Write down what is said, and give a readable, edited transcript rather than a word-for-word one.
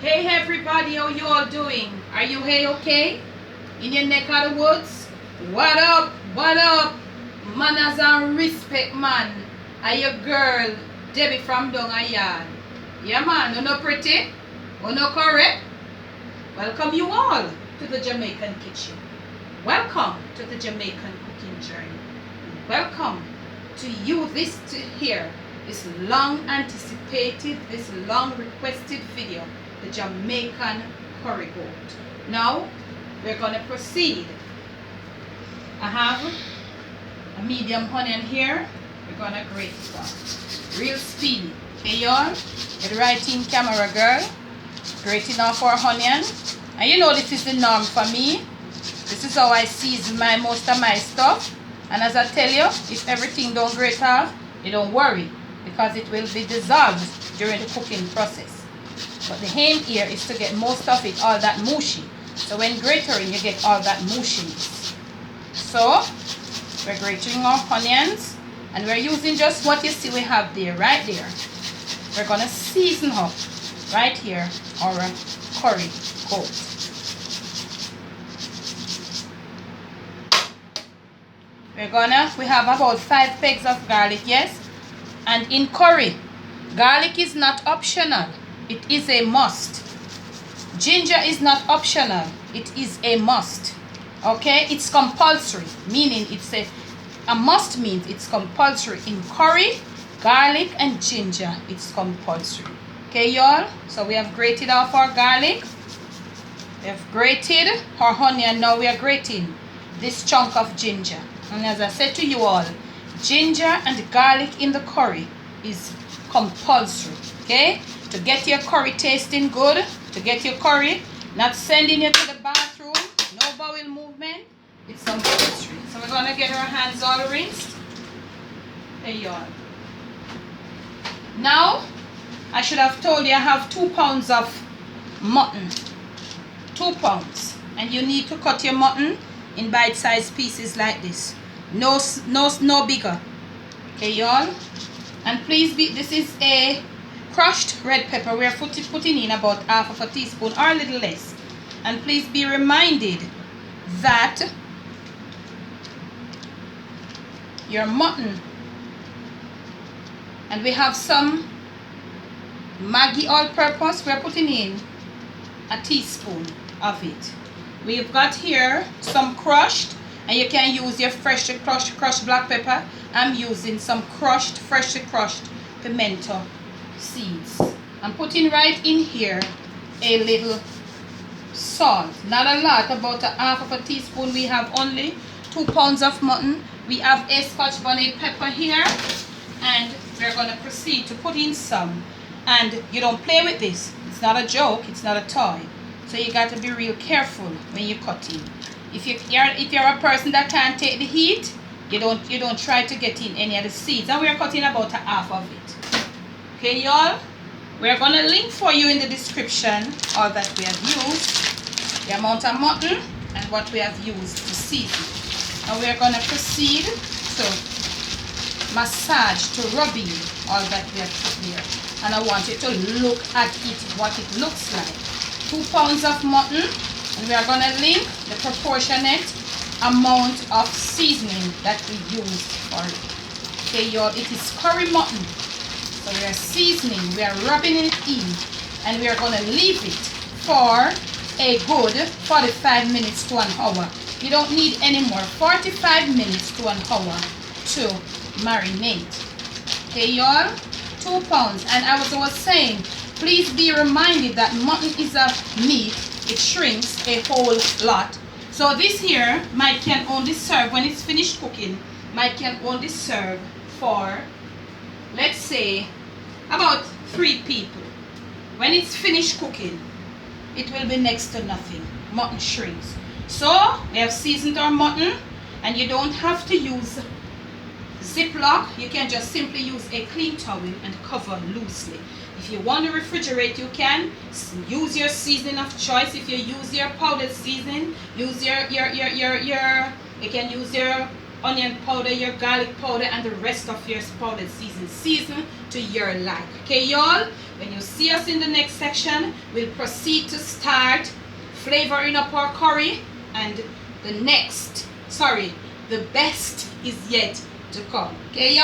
Hey everybody, how you all doing? Are you okay? In your neck of the woods? What up? What up? Manners and respect, man. Are your girl, Debbie from down a yard? Yeah man, you know pretty? You know correct? Welcome you all to the Jamaican kitchen. Welcome to the Jamaican cooking journey. Welcome to you this long anticipated, this long requested video, the Jamaican curry goat. Now we're going to proceed. I have a medium onion here. We're going to grate it up real speedy. Okay y'all, get right in camera girl. Grating off our onion. And you know this is the norm for me. This is how I season most of my stuff. And as I tell you, if everything don't grate off, you don't worry, because it will be dissolved during the cooking process. But the aim here is to get most of it, all that mushy. So when grating, you get all that mushiness. So we're grating our onions, and we're using just what you see we have there, right there. We're gonna season up right here our curry goat. We have about 5 pegs of garlic, yes? And in curry, garlic is not optional. It is a must. Ginger is not optional. It is a must. Okay? It's compulsory, meaning it's a must means it's compulsory. In curry, garlic and ginger, it's compulsory. Okay, y'all? So we have grated off our garlic. We have grated our onion. Now we are grating this chunk of ginger. And as I said to you all, ginger and garlic in the curry is compulsory, okay? To get your curry tasting good, to get your curry not sending you to the bathroom, no bowel movement, it's compulsory. So we're going to get our hands all rinsed. There you are. Now, I should have told you I have 2 pounds of mutton. 2 pounds. And you need to cut your mutton in bite-sized pieces like this. No bigger. Okay, y'all? And please this is a crushed red pepper. We're putting in about half of a teaspoon or a little less. And please be reminded that your mutton, and we have some Maggi all-purpose. We're putting in a teaspoon of it. We've got here some crushed, and you can use your freshly crushed black pepper. I'm using some freshly crushed pimento seeds. I'm putting right in here a little salt. Not a lot, about a half of a teaspoon. We have only 2 pounds of mutton. We have a scotch bonnet pepper here, and we're going to proceed to put in some. And you don't play with this. It's not a joke. It's not a toy. So you got to be real careful when you're cutting. If you're a person that can't take the heat, you don't try to get in any of the seeds. And we're cutting about a half of it. Okay, y'all? We're gonna link for you in the description all that we have used, the amount of mutton, and what we have used to season. And we're gonna proceed to massage, to rub in all that we have put here. And I want you to look at it, what it looks like. 2 pounds of mutton, and we are going to link the proportionate amount of seasoning that we used for it. Okay, y'all, it is curry mutton. So we are seasoning, we are rubbing it in, and we are going to leave it for a good 45 minutes to an hour. You don't need any more. 45 minutes to an hour to marinate. Okay, y'all, 2 pounds. And as I was saying, please be reminded that mutton is a meat. It shrinks a whole lot. So this here can only serve, when it's finished cooking, can only serve for, let's say, about 3 people. When it's finished cooking, it will be next to nothing. Mutton shrinks. So we have seasoned our mutton, and you don't have to use Ziploc. You can just simply use a clean towel and cover loosely. If you want to refrigerate, you can use your seasoning of choice. If you use your powdered seasoning, use you can use your onion powder, your garlic powder, and the rest of your powdered season. Season to your like. Okay, y'all? When you see us in the next section, we'll proceed to start flavoring up our curry, and the best is yet to come. Okay, y'all?